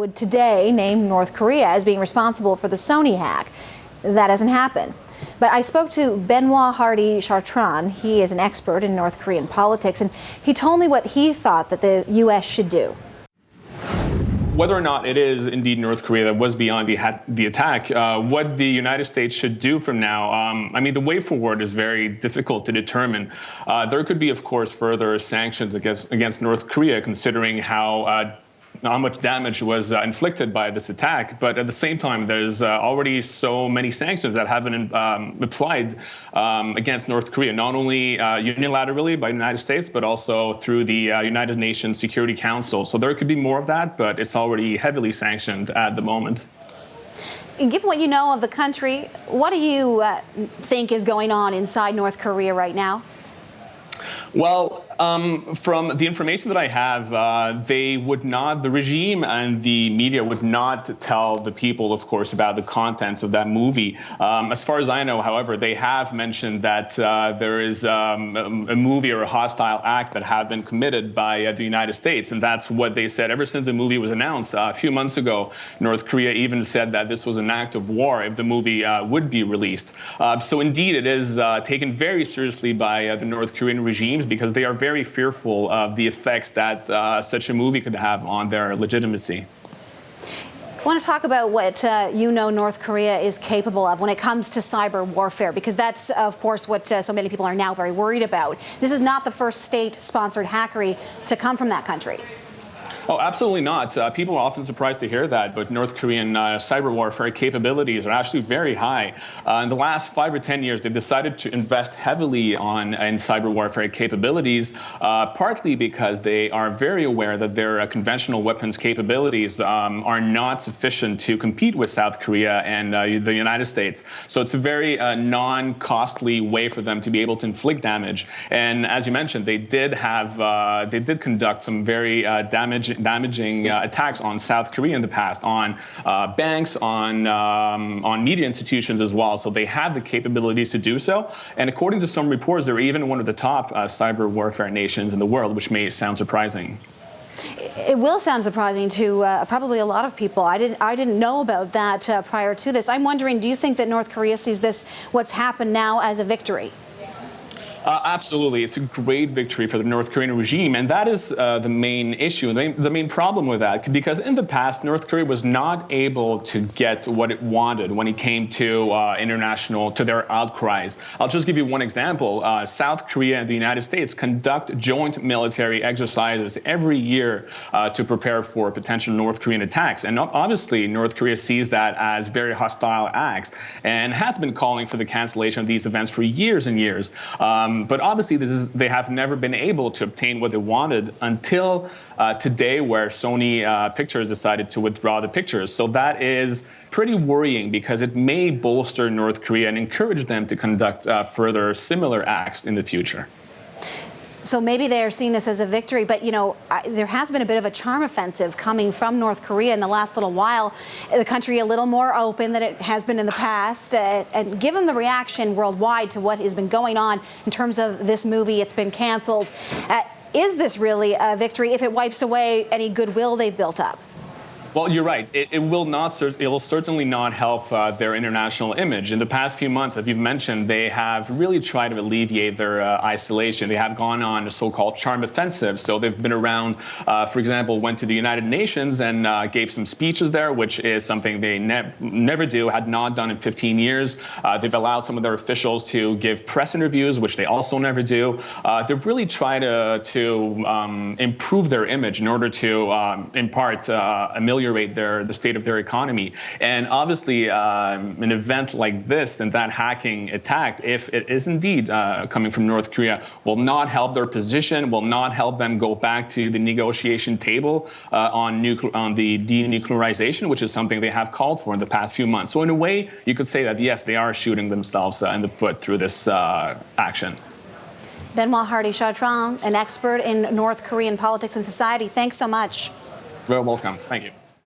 would today name North Korea as being responsible for the Sony hack. That hasn't happened. But I spoke to Benoit Hardy-Chartrand. He is an expert in North Korean politics, and he told me what he thought that the U.S. should do. Whether or not it is indeed North Korea that was behind the attack, what the United States should do from now, I mean, the way forward is very difficult to determine. There could be, of course, further sanctions against North Korea, considering how much damage was inflicted by this attack. But at the same time, there's already so many sanctions that have been applied against North Korea, not only unilaterally by the United States, but also through the United Nations Security Council. So there could be more of that, but it's already heavily sanctioned at the moment. Given what you know of the country, what do you think is going on inside North Korea right now? Well, from the information that I have, the regime and the media would not tell the people, of course, about the contents of that movie. As far as I know, however, they have mentioned that there is a movie or a hostile act that had been committed by the United States. And that's what they said ever since the movie was announced. A few months ago, North Korea even said that this was an act of war if the movie would be released. So indeed, it is taken very seriously by the North Korean regimes, because they are very fearful of the effects that such a movie could have on their legitimacy. I want to talk about what North Korea is capable of when it comes to cyber warfare, because that's, of course, what so many people are now very worried about. This is not the first state-sponsored hackery to come from that country. Oh, absolutely not. People are often surprised to hear that, but North Korean cyber warfare capabilities are actually very high. In the last 5 or 10 years, they've decided to invest heavily in cyber warfare capabilities, partly because they are very aware that their conventional weapons capabilities are not sufficient to compete with South Korea and the United States. So it's a very non-costly way for them to be able to inflict damage. And as you mentioned, they did conduct some very damaging attacks on South Korea in the past, on banks, on media institutions as well. So they have the capabilities to do so. And according to some reports, they're even one of the top cyber warfare nations in the world, which may sound surprising. It will sound surprising to probably a lot of people. I didn't know about that prior to this. I'm wondering, do you think that North Korea sees this, what's happened now, as a victory? Absolutely. It's a great victory for the North Korean regime, and that is the main issue, the main problem with that, because in the past, North Korea was not able to get what it wanted when it came to to their outcries. I'll just give you one example. South Korea and the United States conduct joint military exercises every year to prepare for potential North Korean attacks. And obviously, North Korea sees that as very hostile acts and has been calling for the cancellation of these events for years and years. But obviously, they have never been able to obtain what they wanted until today, where Sony Pictures decided to withdraw the pictures. So that is pretty worrying, because it may bolster North Korea and encourage them to conduct further similar acts in the future. So maybe they're seeing this as a victory, but, there has been a bit of a charm offensive coming from North Korea in the last little while. The country a little more open than it has been in the past. And given the reaction worldwide to what has been going on in terms of this movie, it's been canceled. Is this really a victory if it wipes away any goodwill they've built up? Well, you're right. It will certainly not help their international image. In the past few months, as you've mentioned, they have really tried to alleviate their isolation. They have gone on a so-called charm offensive. So they've been around, for example, went to the United Nations and gave some speeches there, which is something they never do, had not done in 15 years. They've allowed some of their officials to give press interviews, which they also never do. They've really tried to improve their image in order to, in part, ameliorate the state of their economy. And obviously, an event like this and that hacking attack, if it is indeed coming from North Korea, will not help their position, will not help them go back to the negotiation table on the denuclearization, which is something they have called for in the past few months. So in a way, you could say that, yes, they are shooting themselves in the foot through this action. Benoit Hardy-Chartrand, an expert in North Korean politics and society, thanks so much. Very welcome. Thank you.